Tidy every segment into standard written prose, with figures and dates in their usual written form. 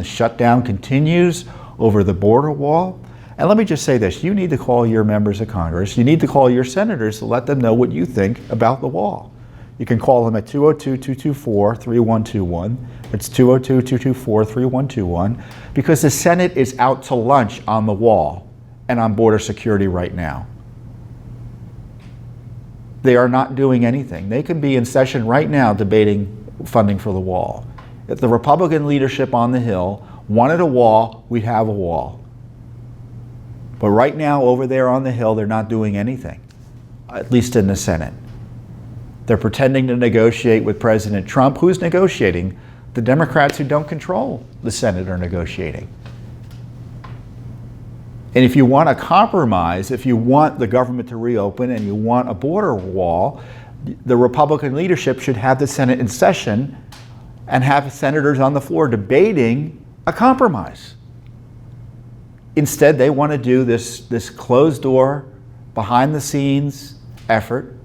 the shutdown continues over the border wall. And let me just say this, you need to call your members of Congress, you need to call your senators to let them know what you think about the wall. You can call them at 202-224-3121. It's 202-224-3121, because the Senate is out to lunch on the wall and on border security right now. They are not doing anything. They could be in session right now debating funding for the wall. If the Republican leadership on the Hill wanted a wall, we'd have a wall. But right now, over there on the Hill, they're not doing anything, at least in the Senate. They're pretending to negotiate with President Trump. Who's negotiating? The Democrats who don't control the Senate are negotiating. And if you want a compromise, if you want the government to reopen and you want a border wall, the Republican leadership should have the Senate in session and have senators on the floor debating a compromise. Instead, they want to do this closed door, behind the scenes effort,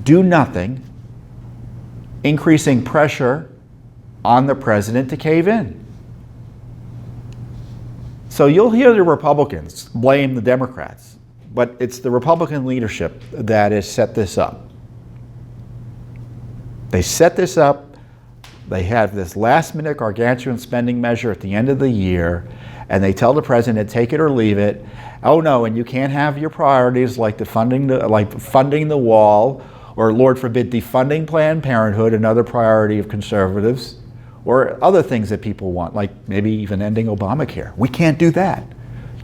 do nothing, increasing pressure on the president to cave in. So you'll hear the Republicans blame the Democrats, but it's the Republican leadership that has set this up. They set this up, they have this last-minute gargantuan spending measure at the end of the year, and they tell the president, take it or leave it. Oh no, and you can't have your priorities like funding the wall, or Lord forbid, defunding Planned Parenthood, another priority of conservatives, or other things that people want, like maybe even ending Obamacare. We can't do that.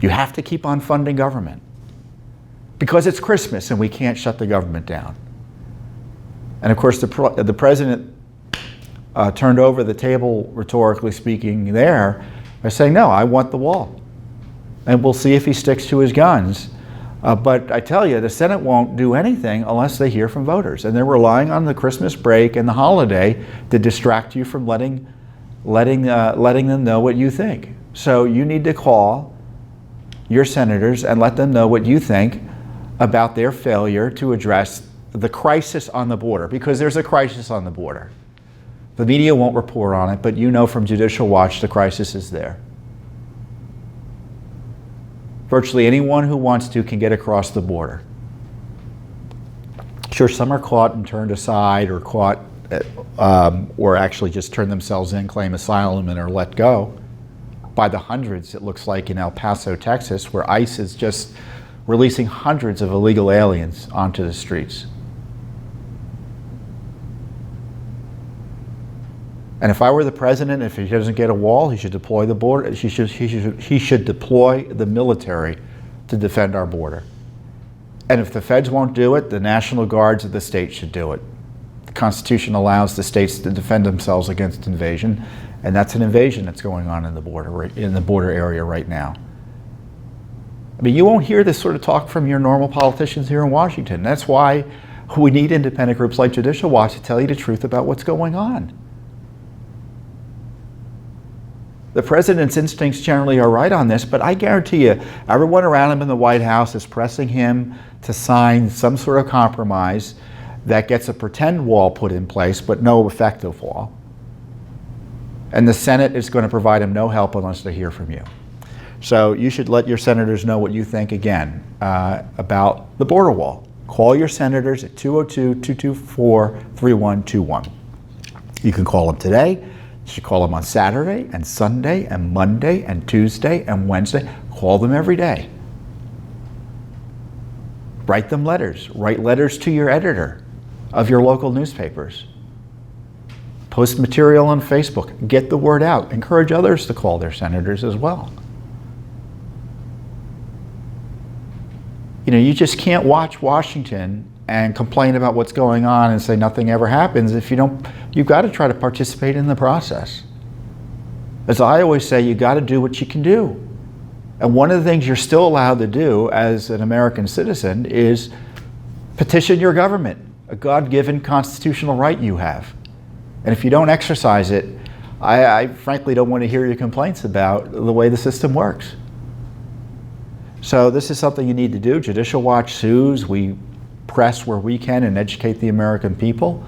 You have to keep on funding government because it's Christmas and we can't shut the government down. And of course, the president turned over the table, rhetorically speaking, there by saying, no, I want the wall. And we'll see if he sticks to his guns. But I tell you, the Senate won't do anything unless they hear from voters. And they're relying on the Christmas break and the holiday to distract you from letting them know what you think. So you need to call your senators and let them know what you think about their failure to address the crisis on the border, because there's a crisis on the border. The media won't report on it, but you know from Judicial Watch the crisis is there. Virtually anyone who wants to can get across the border. Sure, some are caught and turned aside, or caught, or actually just turn themselves in, claim asylum, and are let go. By the hundreds, it looks like in El Paso, Texas, where ICE is just releasing hundreds of illegal aliens onto the streets. And if I were the president, if he doesn't get a wall, he should deploy the border. He should deploy the military to defend our border. And if the feds won't do it, the National Guards of the state should do it. The Constitution allows the states to defend themselves against invasion, and that's an invasion that's going on in the border area right now. I mean, you won't hear this sort of talk from your normal politicians here in Washington. That's why we need independent groups like Judicial Watch to tell you the truth about what's going on. The president's instincts generally are right on this, but I guarantee you, everyone around him in the White House is pressing him to sign some sort of compromise that gets a pretend wall put in place, but no effective wall. And the Senate is going to provide him no help unless they hear from you. So you should let your senators know what you think, again, about the border wall. Call your senators at 202-224-3121. You can call them today. You should call them on Saturday and Sunday and Monday and Tuesday and Wednesday. Call them every day. Write them letters. Write letters to your editor of your local newspapers. Post material on Facebook. Get the word out. Encourage others to call their senators as well. You know, you just can't watch Washington and complain about what's going on and say nothing ever happens. If you don't, you've got to try to participate in the process. As I always say, you got to do what you can do. And one of the things you're still allowed to do as an American citizen is petition your government, a God-given constitutional right you have. And if you don't exercise it, I frankly don't want to hear your complaints about the way the system works. So this is something you need to do. Judicial Watch sues. We press where we can and educate the American people.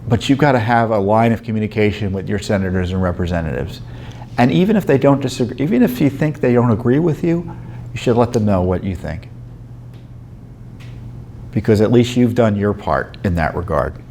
But you've got to have a line of communication with your senators and representatives. And even if they don't disagree, even if you think they don't agree with you, you should let them know what you think. Because at least you've done your part in that regard.